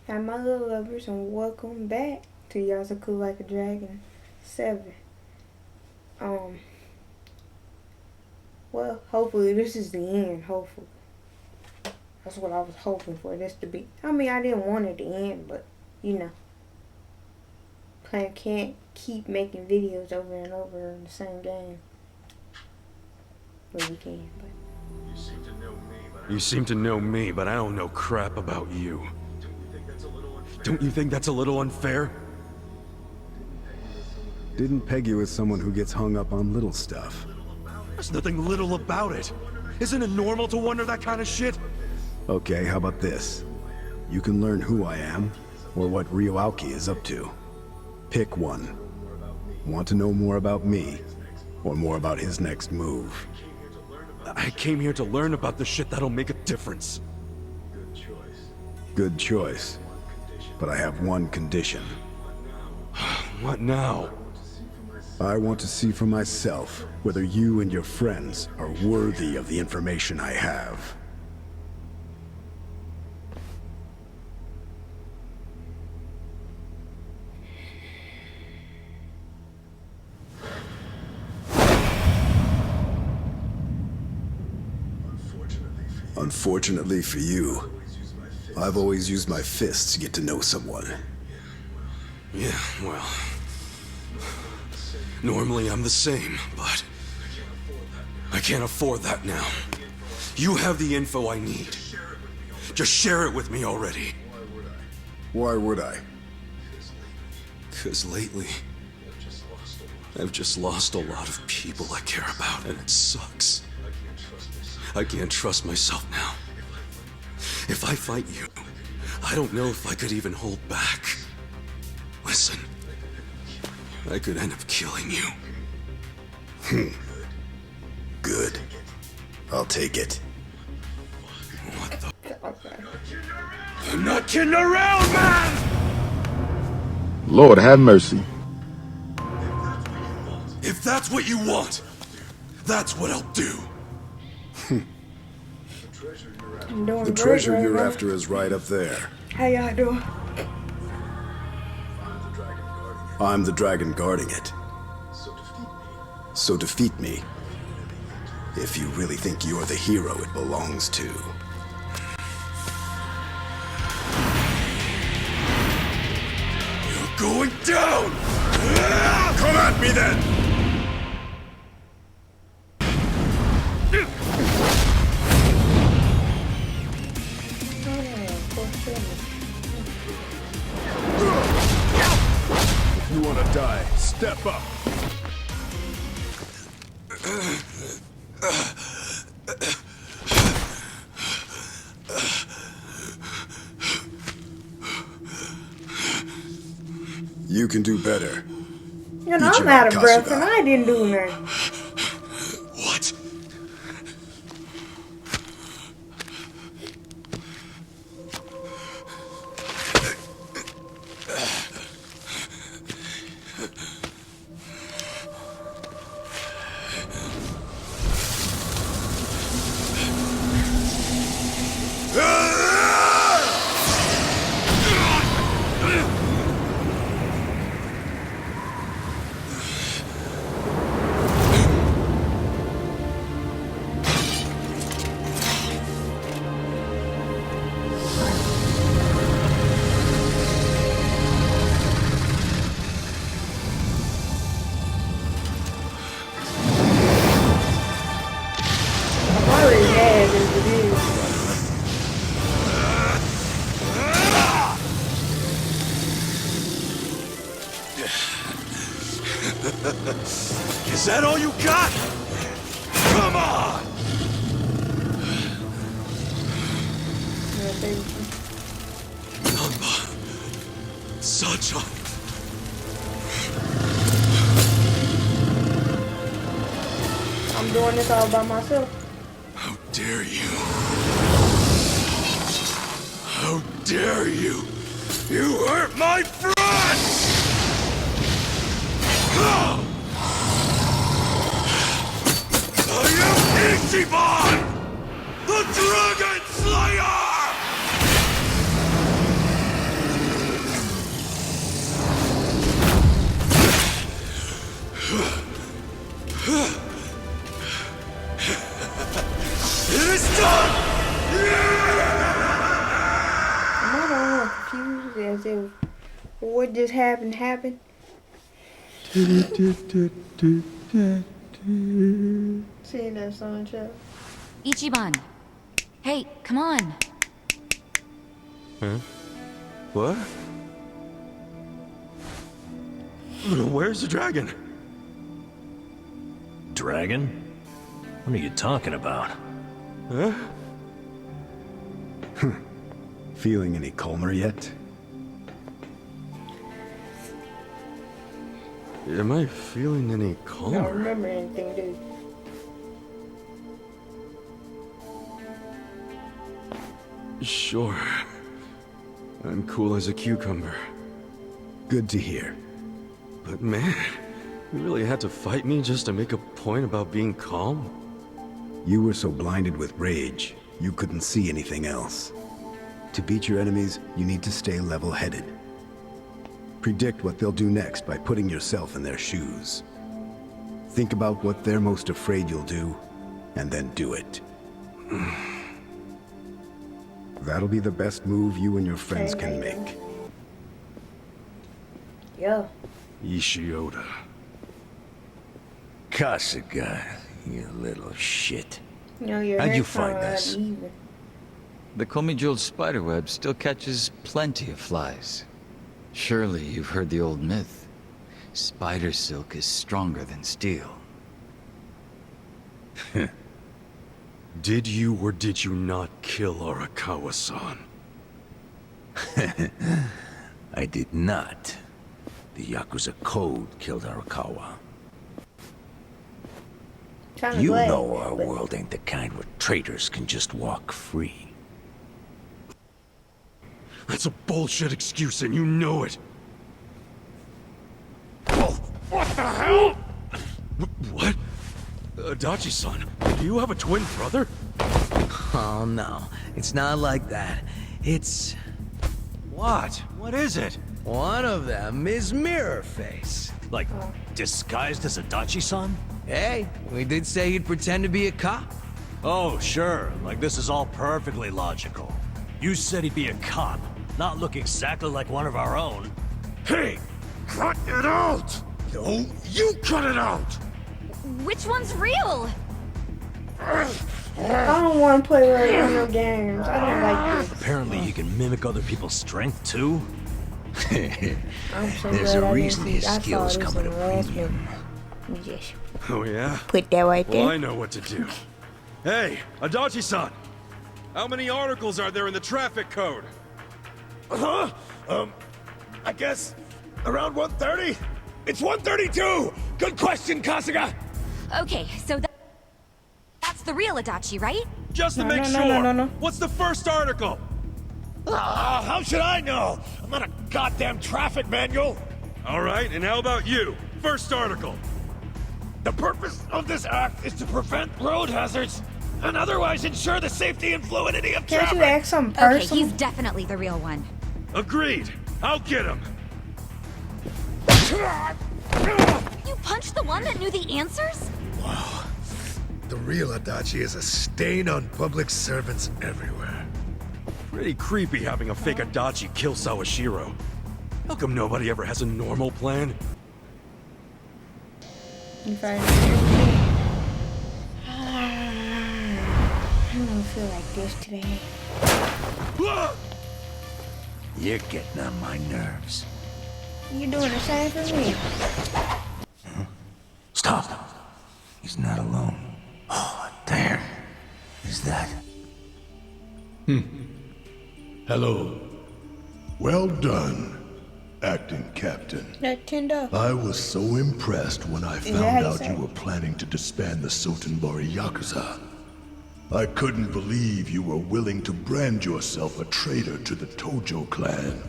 Hi, my little lovers, and welcome back to Yakuza Like a Dragon 7. Um, well, hopefully this is the end, hopefully. That's what I was hoping for this to be. I mean, I didn't want it to end, but, you know. Player can't keep making videos over and over in the same game. Well, you can, but... You seem to know me, but I don't know crap about you. Don't you think that's a little unfair? Didn't peg you as someone who gets hung up on little stuff. There's nothing little about it. Isn't it normal to wonder that kind of shit? Okay, how about this? You can learn who I am, or what Ryoauki is up to. Pick one. Want to know more about me, or more about his next move? I came here to learn about the shit that'll make a difference. Good choice. But I have one condition. What now? I want to see for myself whether you and your friends are worthy of the information I have. Unfortunately for you, I've always used my fists to get to know someone. Yeah, well... Normally I'm the same, but... I can't afford that now. You have the info I need. Just share it with me already. Why would I? 'Cause lately... I've just lost a lot of people I care about, and it sucks. I can't trust myself now. If I fight you, I don't know if I could even hold back. Listen, I could end up killing you. Good. I'll take it. What the? Okay. I'm not kidding around, man! Lord have mercy. If that's what you want, that's what I'll do. I'm doing The great treasure right you're now. after is right up there. How y'all doing? I'm the dragon guarding it. So defeat me. If you really think you're the hero it belongs to. You're going down! Come at me then! If you want to die, step up. You can do better. You know, I'm out of breath and I didn't do nothing. What? I'm already mad as it is. Is that all you got? Come on! Yeah, baby. Namba. Sacha. I'm doing this all by myself. How dare you? How dare you? You hurt my friends! I am Ichiban! The Dragon Slayer! because it was what just happened. Seeing that song, child. Ichiban. Hey, come on. Huh? What? Where's the dragon? Dragon? What are you talking about? Huh? Feeling any calmer yet? Am I feeling any I don't calmer? remember anything, dude. Sure. I'm cool as a cucumber. Good to hear. But man, you really had to fight me just to make a point about being calm? You were so blinded with rage, you couldn't see anything else. To beat your enemies, you need to stay level-headed. Predict what they'll do next by putting yourself in their shoes. Think about what they're most afraid you'll do, and then do it. That'll be the best move you and your friends can make. Yeah. Ishioda. Kasuga, you little shit. You know, your How'd you hair's find kinda this? uneven. The Komijul spiderweb still catches plenty of flies. Surely you've heard the old myth. Spider silk is stronger than steel. Did you or did you not kill Arakawa-san? I did not. The Yakuza code killed Arakawa. Kinda You glad, know our but world ain't the kind where traitors can just walk free. That's a bullshit excuse and you know it. What the hell? What? Adachi-san, do you have a twin brother? Oh no, it's not like that. It's... What? What is it? one of them is Mirror Face. Like, disguised as Adachi-san? Hey, we did say he'd pretend to be a cop. Oh, sure. Like, this is all perfectly logical. You said he'd be a cop, not look exactly like one of our own. Hey! Cut it out! No, you cut it out! Which one's real? I don't want to play video games. I don't like this. Apparently he can mimic other people's strength, too? I'm so There's glad a I reason didn't his see- I saw skills this come in at a the last premium. one. Just Oh yeah? put that right Well, I there. know what to do. Hey, Adachi-san! How many articles are there in the traffic code? Huh? I guess around 130? It's 132! Good question, Kasuga! Okay, so that's the real Adachi, right? Just to No, make no, sure! no, no, no. What's the first article? How should I know? I'm not a goddamn traffic manual! Alright, and how about you? First article. The purpose of this act is to prevent road hazards and otherwise ensure the safety and fluidity of Can't traffic. you ask something Okay, personal? he's definitely the real one. Agreed. I'll get him. You punched the one that knew the answers? The real Adachi is a stain on public servants everywhere. Pretty creepy having a fake Adachi kill Sawashiro. How come nobody ever has a normal plan? If I don't feel like this today. You're getting on my nerves. You doing the same for me? Stop. He's not alone. Oh, there. Is that... Hello. Well done, acting captain. That $10. I was so impressed when I that how found you out say you it? were planning to disband the Sotenbori Yakuza. I couldn't believe you were willing to brand yourself a traitor to the Tojo clan.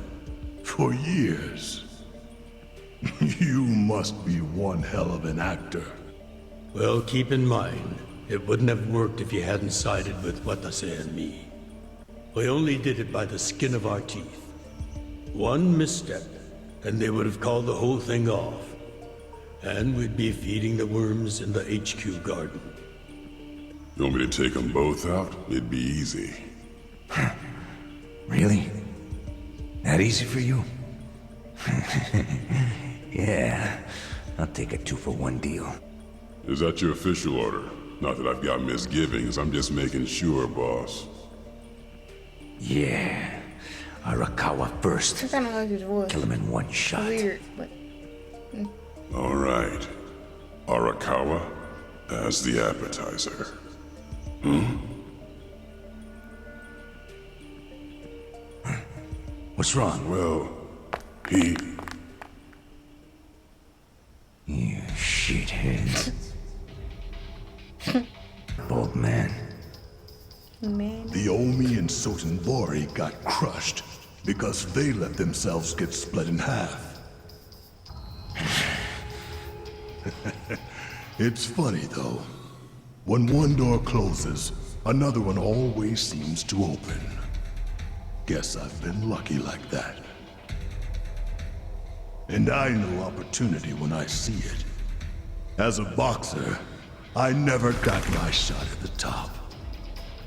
For years. You must be one hell of an actor. Well, keep in mind, it wouldn't have worked if you hadn't sided with Watase and me. We only did it by the skin of our teeth. One misstep, and they would have called the whole thing off. And we'd be feeding the worms in the HQ garden. You want me to take them both out? It'd be easy. Really? that easy for you? Yeah, I'll take a 2-for-1 deal. Is that your official order? Not that I've got misgivings, I'm just making sure, boss. Yeah, Arakawa first. I kind of like his voice. Kill him in one shot. Weird, but. All right. Arakawa as the appetizer. What's wrong? Well, he... You shithead. Old man. Man. The Omi and Sotenbori got crushed because they let themselves get split in half. It's funny, though. When one door closes, another one always seems to open. Guess I've been lucky like that. And I know opportunity when I see it. As a boxer, I never got my shot at the top.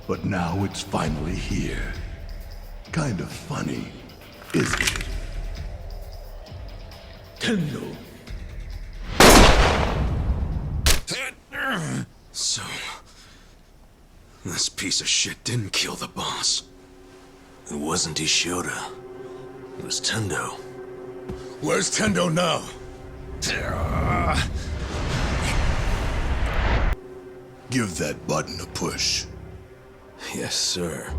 But now it's finally here. Kind of funny, isn't it? Tendo. So, this piece of shit didn't kill the boss. It wasn't Ishiota. It was Tendo. Where's Tendo now? Give that button a push. Yes, sir.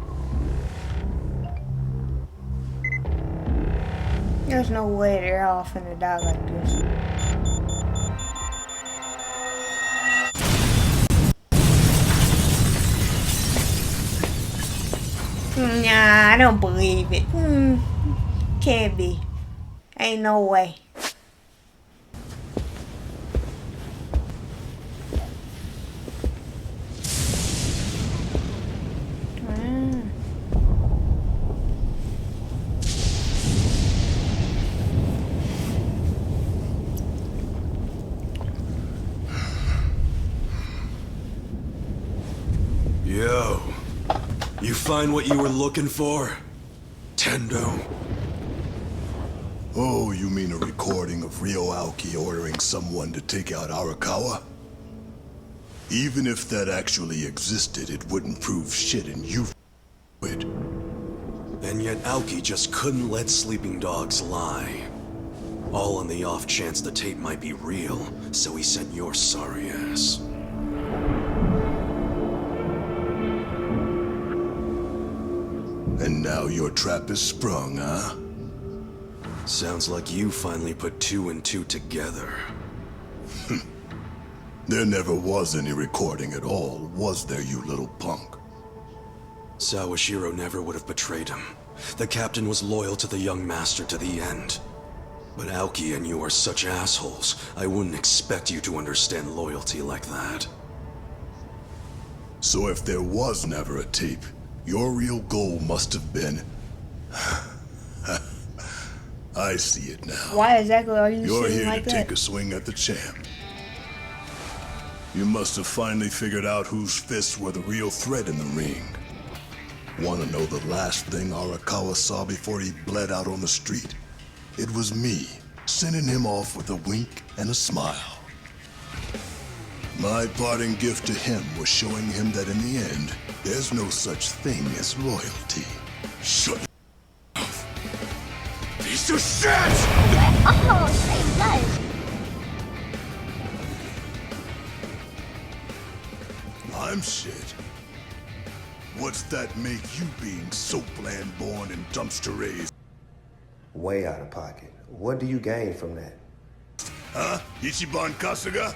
There's no way they're all finna die like this. Nah, I don't believe it. Can't be. Ain't no way. Yo, you find what you were looking for? Tendo. Oh, you mean a recording of Ryo Aoki ordering someone to take out Arakawa? Even if that actually existed, it wouldn't prove shit and you it. And yet Aoki just couldn't let sleeping dogs lie. All on the off chance the tape might be real, so he sent your sorry ass. And now your trap is sprung, huh? Sounds like you finally put 2 and 2 together. There never was any recording at all, was there, you little punk? Sawashiro never would have betrayed him. The captain was loyal to the young master to the end. But Aoki and you are such assholes, I wouldn't expect you to understand loyalty like that. So if there was never a tape, your real goal must have been... I see it now. Why exactly are you You're sitting here like to that? take a swing at the champ. You must have finally figured out whose fists were the real threat in the ring. Want to know the last thing Arakawa saw before he bled out on the street? It was me, sending him off with a wink and a smile. My parting gift to him was showing him that in the end, there's no such thing as loyalty. Shut your mouth. Piece of shit! Oh, say less. I'm shit. What's that make you being so bland-born and dumpster-raised? Way out of pocket. What do you gain from that? Huh? Ichiban Kasuga?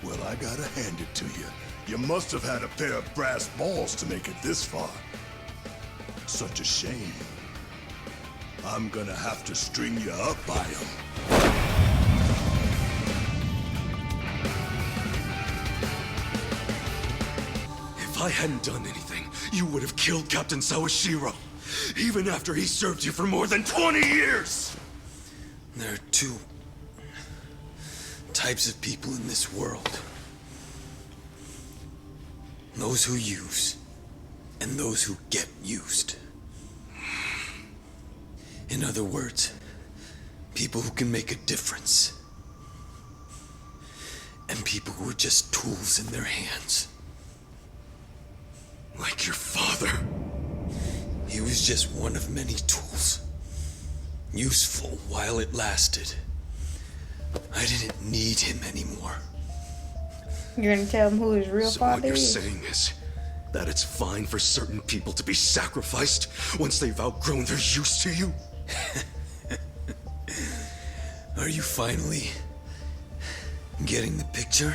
Well, I gotta hand it to you. You must have had a pair of brass balls to make it this far. Such a shame. I'm gonna have to string you up by them. If I hadn't done anything, you would have killed Captain Sawashiro, even after he served you for more than 20 years! There are 2 types of people in this world. Those who use, and those who get used. In other words, people who can make a difference. And people who are just tools in their hands. Like your father. He was just one of many tools. Useful while it lasted. I didn't need him anymore. You're gonna tell him who his real So father what you're is? saying is that it's fine for certain people to be sacrificed once they've outgrown their use to you? Are you finally getting the picture?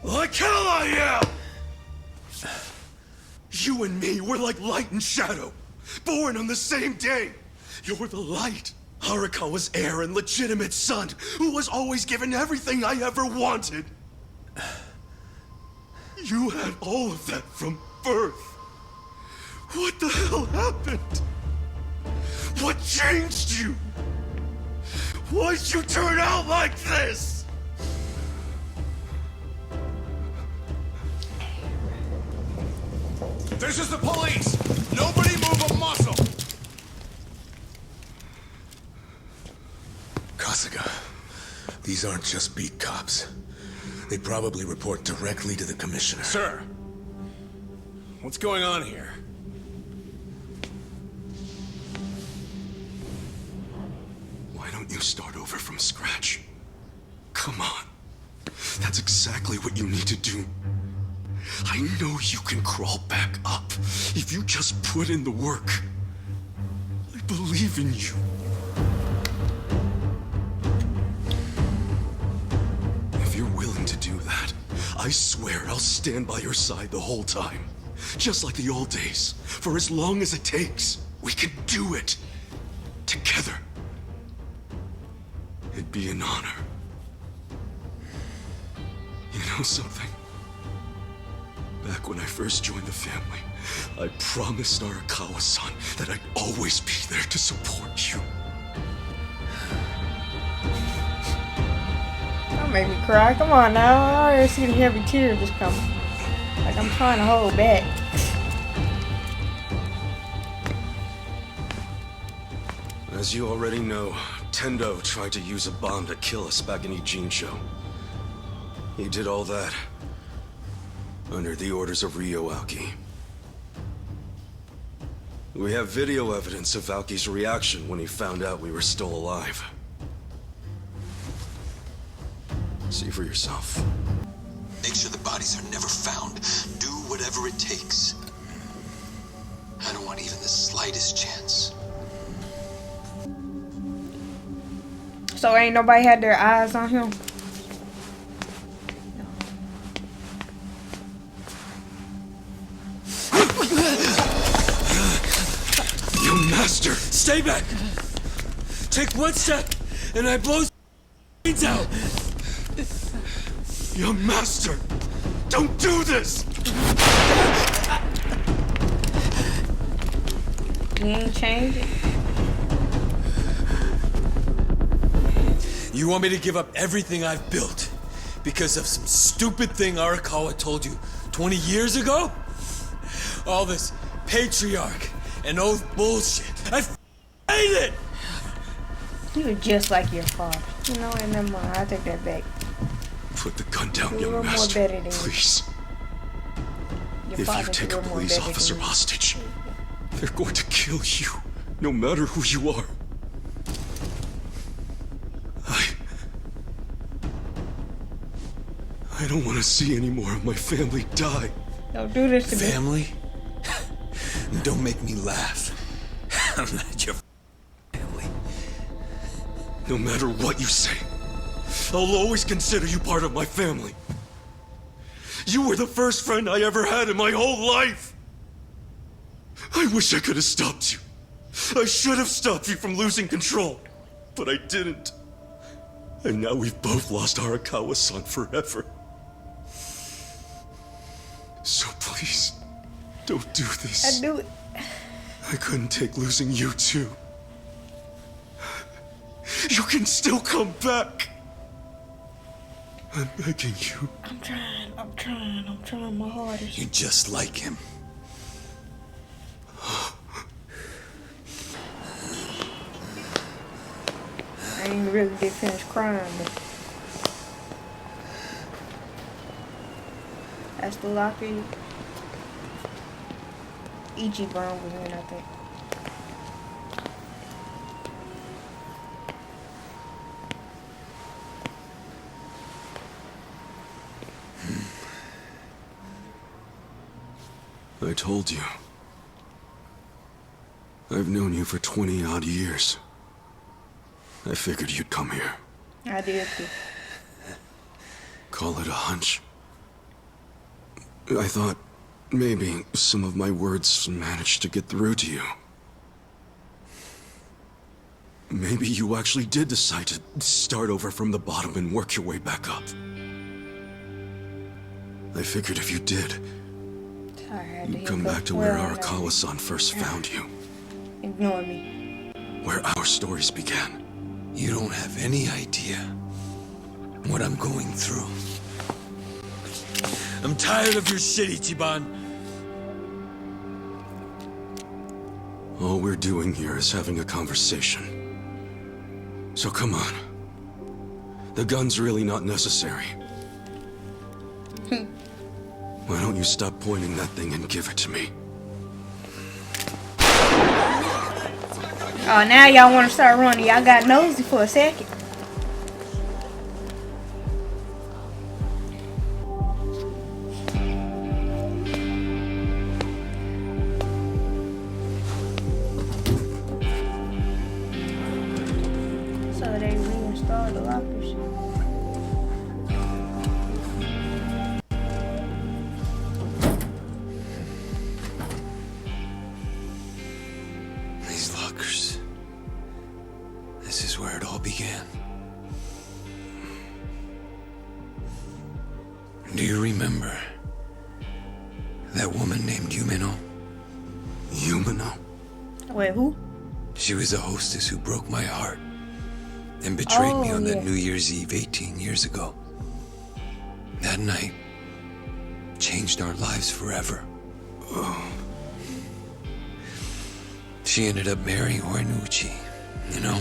Like hell I am! You and me were like light and shadow, born on the same day. You were the light, Arakawa's heir and legitimate son, who was always given everything I ever wanted. You had all of that from birth. What the hell happened? What changed you? Why'd you turn out like this? This is the police! Nobody move a muscle! Kasuga, these aren't just beat cops. They probably report directly to the commissioner. Sir, what's going on here? Why don't you start over from scratch? Come on. That's exactly what you need to do. I know you can crawl back up if you just put in the work. I believe in you. If you're willing to do that, I swear I'll stand by your side the whole time. Just like the old days, for as long as it takes. We can do it. Together. It'd be an honor. You know something? Back when I first joined the family, I promised Arakawa-san that I'd always be there to support you. Don't make me cry. Come on now. I already see the heavy tear just coming. Like I'm trying to hold back. As you already know, Tendo tried to use a bomb to kill us back in Ijincho. He did all that under the orders of Ryo Aoki. We have video evidence of Aoki's reaction when he found out we were still alive. See for yourself. Make sure the bodies are never found. Do whatever it takes. I don't want even the slightest chance. So ain't nobody had their eyes on him? You master! Stay back! Take one step, and I blow brains out! Young master! Don't do this! You ain't changed it? You want me to give up everything I've built because of some stupid thing Arakawa told you 20 years ago? All this patriarch and oath bullshit. I hate it! You were just like your father. You know what? Never mind. I take that back. Put the gun down, You young were more master. better than me. Please. Your If you father's take a little more police better officer than me. hostage, they're going to kill you, no matter who you are. I don't want to see any more of my family die. Don't do this to me. Family? Don't make me laugh. I'm not your family. No matter what you say, I'll always consider you part of my family. You were the first friend I ever had in my whole life. I wish I could have stopped you. I should have stopped you from losing control, but I didn't. And now we've both lost Arakawa-san forever. So please, don't do this. I do it. I couldn't take losing you too. You can still come back. I'm begging you. I'm trying my hardest. You're just like him. ain't really did finish crying, but that's the locker Ichiban was in, I think. I told you. I've known you for 20-odd years. I figured you'd come here. I did too. Call it a hunch. I thought maybe some of my words managed to get through to you. Maybe you actually did decide to start over from the bottom and work your way back up. I figured if you did, you'd come back to where Arakawa-san first found you. Ignore me. Where our stories began. You don't have any idea what I'm going through. I'm tired of your shit, Ichiban. All we're doing here is having a conversation. So come on. The gun's really not necessary. Why don't you stop pointing that thing and give it to me? Oh, now y'all want to start running. Y'all got nosy for a second. So they reinstalled the lockers. These lockers. This is where it all began. Do you remember that woman named Yumeno? Yumeno? Wait, who? She was a hostess who broke my heart and betrayed me on that yeah. New Year's Eve 18 years ago. That night changed our lives forever. She ended up marrying Orinuchi, you know?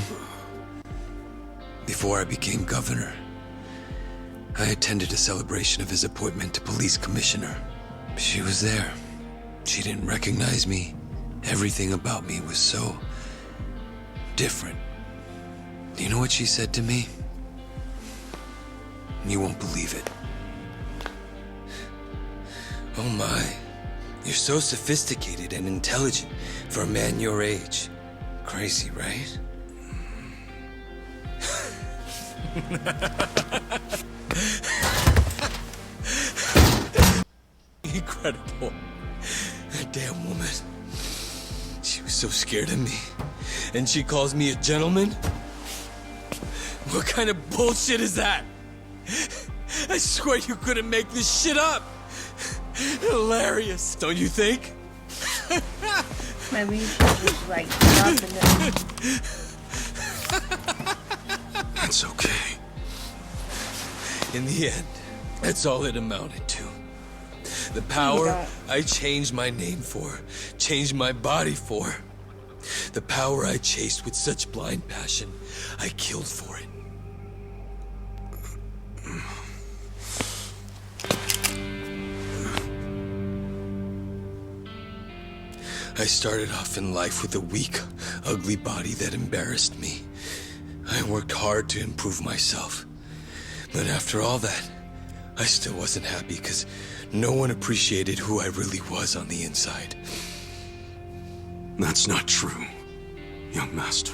Before I became governor, I attended a celebration of his appointment to police commissioner. She was there. She didn't recognize me. Everything about me was so different. Do you know what she said to me? You won't believe it. Oh my, you're so sophisticated and intelligent for a man your age. Crazy, right? Incredible. That damn woman. She was so scared of me. And she calls me a gentleman? What kind of bullshit is that? I swear you couldn't make this shit up. Hilarious, don't you think? Maybe you should just like drop it. It's okay. In the end, that's all it amounted to. The power I changed my name for, changed my body for. The power I chased with such blind passion, I killed for it. I started off in life with a weak, ugly body that embarrassed me. I worked hard to improve myself. But after all that, I still wasn't happy because no one appreciated who I really was on the inside. That's not true, young master.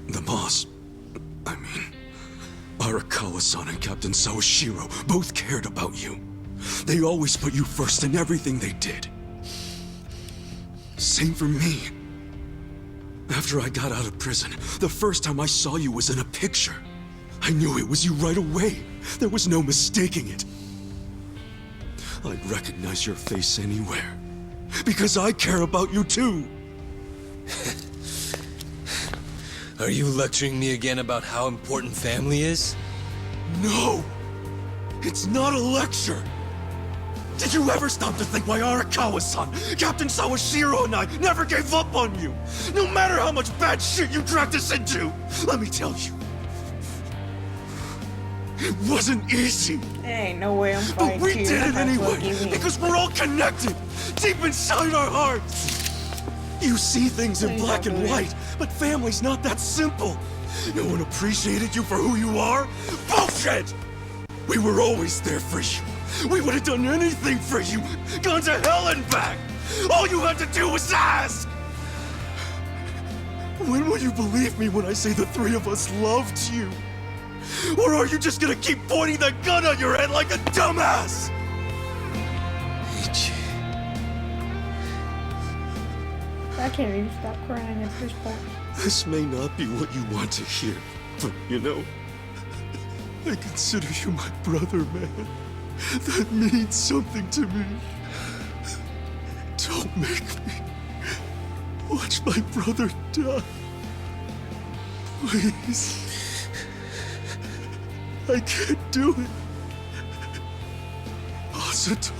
The boss, I mean, Arakawa-san and Captain Sawashiro both cared about you. They always put you first in everything they did. Same for me. After I got out of prison, the first time I saw you was in a picture. I knew it was you right away. There was no mistaking it. I'd recognize your face anywhere. Because I care about you too. Are you lecturing me again about how important family is? No! It's not a lecture! Did you ever stop to think why Arakawa-san, Captain Sawashiro and I never gave up on you? No matter how much bad shit you dragged us into! Let me tell you, it wasn't easy. There ain't no way I'm fighting. But we did it anyway, because we're all connected, deep inside our hearts. You see things in black and white, but family's not that simple. No one appreciated you for who you are? Bullshit! We were always there for you. We would have done anything for you. Gone to hell and back. All you had to do was ask. When will you believe me when I say the three of us loved you? Or are you just gonna keep pointing that gun on your head like a dumbass? I can't even stop crying at this point. This may not be what you want to hear, but you know, I consider you my brother, man. That means something to me. Don't make me watch my brother die. Please. I can't do it. Masato.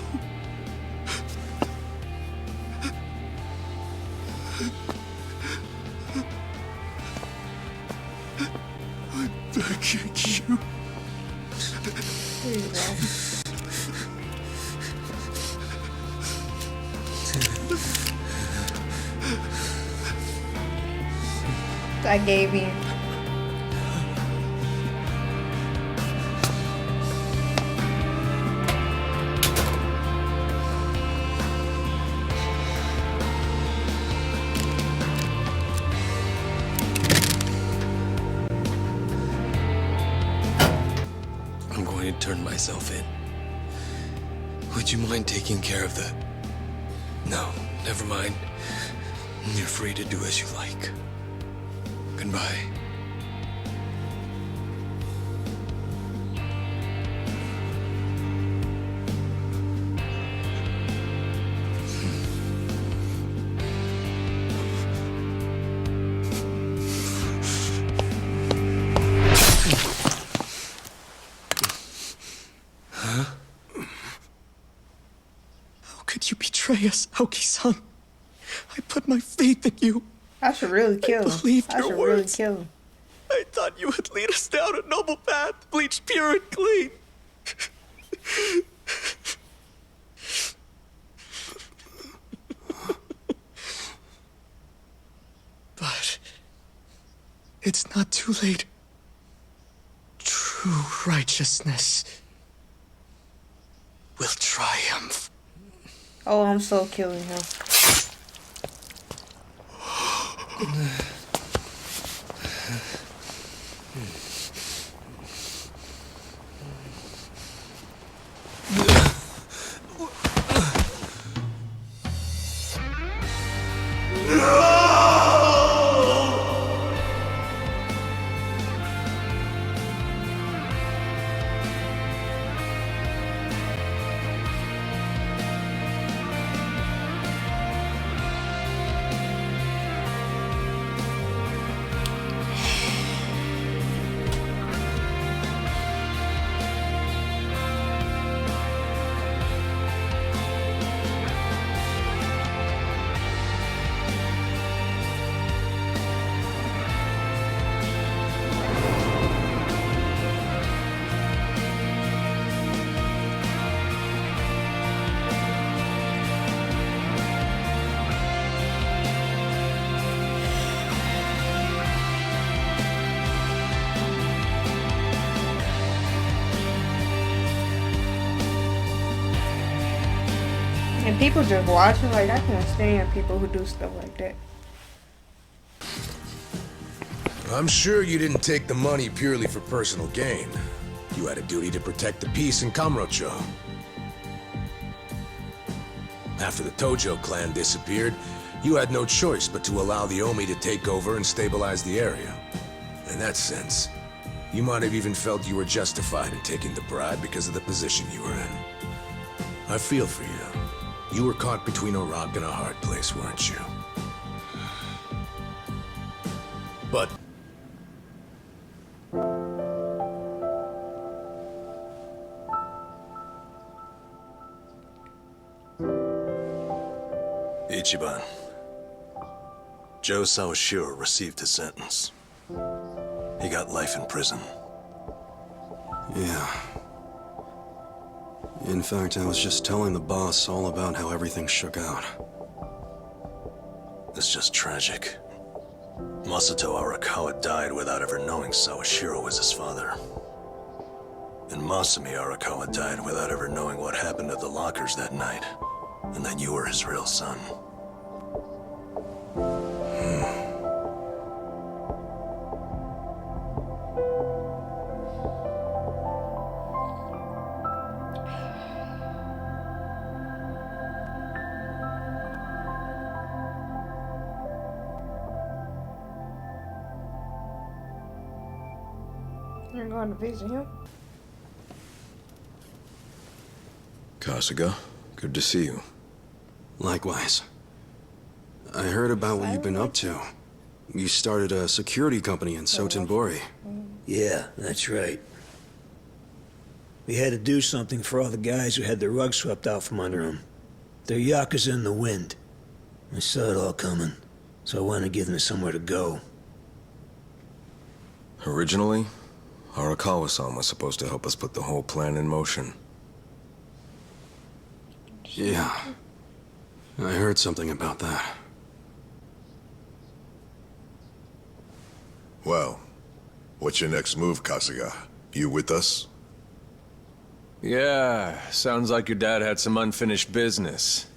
I'm begging you. I gave you. I'm going to turn myself in. Would you mind taking care of the... No, never mind. You're free to do as you like. Goodbye. Huh? How could you betray us, Aoki-san? I put my faith in you. I should really kill him. Believed I your should words. really kill him. I thought you would lead us down a noble path, bleached pure and clean. But it's not too late. True righteousness will triumph. Oh, I'm so killing him. And people just watching, like, I can't stand people who do stuff like that. I'm sure you didn't take the money purely for personal gain. You had a duty to protect the peace in Kamurocho. After the Tojo clan disappeared, you had no choice but to allow the Omi to take over and stabilize the area. In that sense, you might have even felt you were justified in taking the bribe because of the position you were in. I feel for you. You were caught between a rock and a hard place, weren't you? But... Ichiban. Joe Sawashiro received his sentence. He got life in prison. Yeah. In fact, I was just telling the boss all about how everything shook out. It's just tragic. Masato Arakawa died without ever knowing Sawashiro was his father. And Masumi Arakawa died without ever knowing what happened at the lockers that night, and that you were his real son. You're going to visit him? Kasuga, good to see you. Likewise. I heard about what you've been up to. You started a security company in Sotenbori. Yeah, that's right. We had to do something for all the guys who had their rug swept out from under them. They're Yakuza in the wind. I saw it all coming, so I wanted to give them somewhere to go. Originally, Arakawa-san was supposed to help us put the whole plan in motion. Yeah. I heard something about that. Well, what's your next move, Kasuga? You with us? Yeah, sounds like your dad had some unfinished business.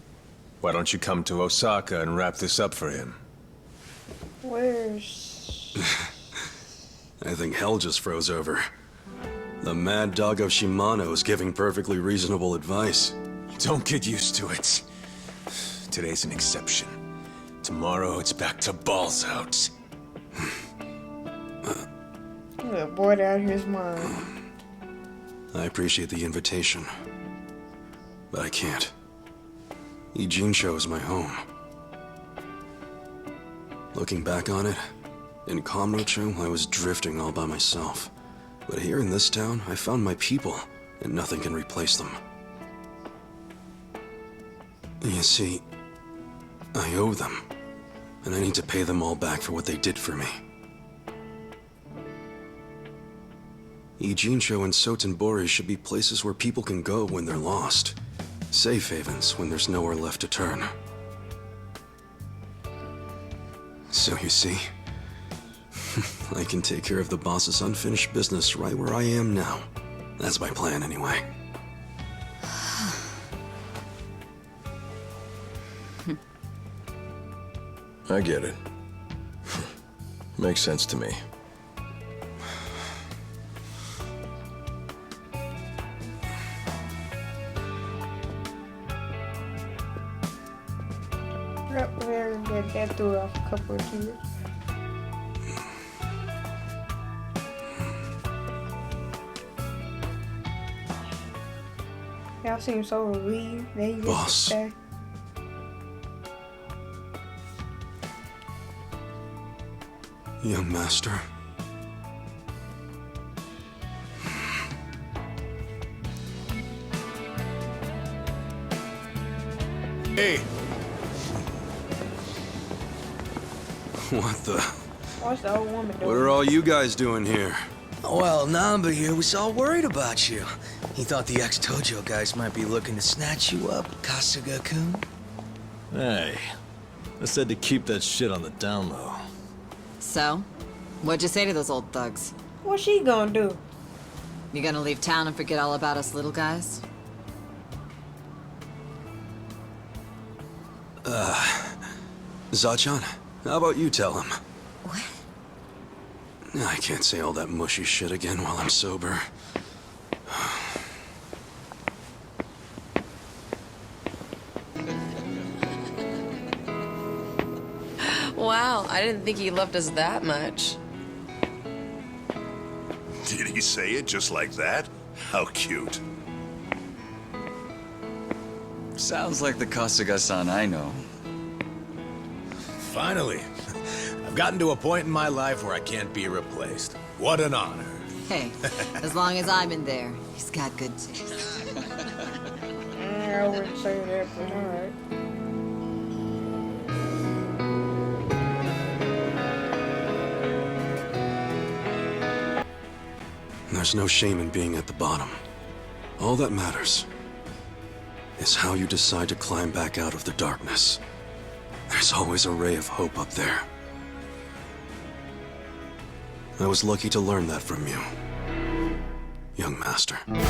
Why don't you come to Osaka and wrap this up for him? Where's... I think hell just froze over. The mad dog of Shimano is giving perfectly reasonable advice. Don't get used to it. Today's an exception. Tomorrow it's back to balls out. That boy out of his mind. I appreciate the invitation, but I can't. Ijincho is my home. Looking back on it, in Kamurocho, I was drifting all by myself. But here in this town, I found my people, and nothing can replace them. You see, I owe them, and I need to pay them all back for what they did for me. Ijincho and Sotenbori should be places where people can go when they're lost. Safe havens when there's nowhere left to turn. So you see, I can take care of the boss's unfinished business right where I am now. That's my plan anyway. I get it. Makes sense to me. Yep, very good. That threw off a couple of kids. Y'all seem so relieved that he gets to stay. Young master. Hey! What the? What's the old woman doing? What are all you guys doing here? Well, Namba here was all worried about you. He thought the ex-Tojo guys might be looking to snatch you up, Kasuga-kun. Hey, I said to keep that shit on the down low. So? What'd you say to those old thugs? What's she gonna do? You gonna leave town and forget all about us little guys? Zachan, how about you tell him? What? I can't say all that mushy shit again while I'm sober. Wow, I didn't think he loved us that much. Did he say it just like that? How cute. Sounds like the Kasuga-san I know. Finally. I've gotten to a point in my life where I can't be replaced. What an honor. Hey, as long as I'm in there, he's got good taste. I wouldn't say that, but alright. there's no shame in being at the bottom. All that matters is how you decide to climb back out of the darkness. There's always a ray of hope up there. I was lucky to learn that from you, young master. Now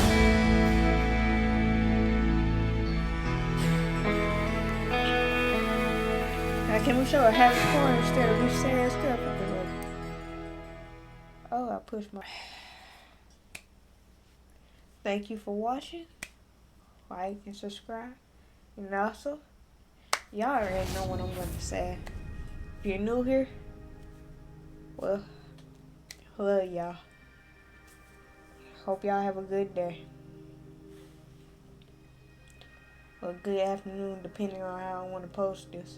can we show a happy corner instead of this sad stuff? Oh, I pushed my... Thank you for watching. Like and subscribe. And also, y'all already know what I'm gonna say. If you're new here, well, love y'all. Hope y'all have a good day. Or good afternoon, depending on how I want to post this.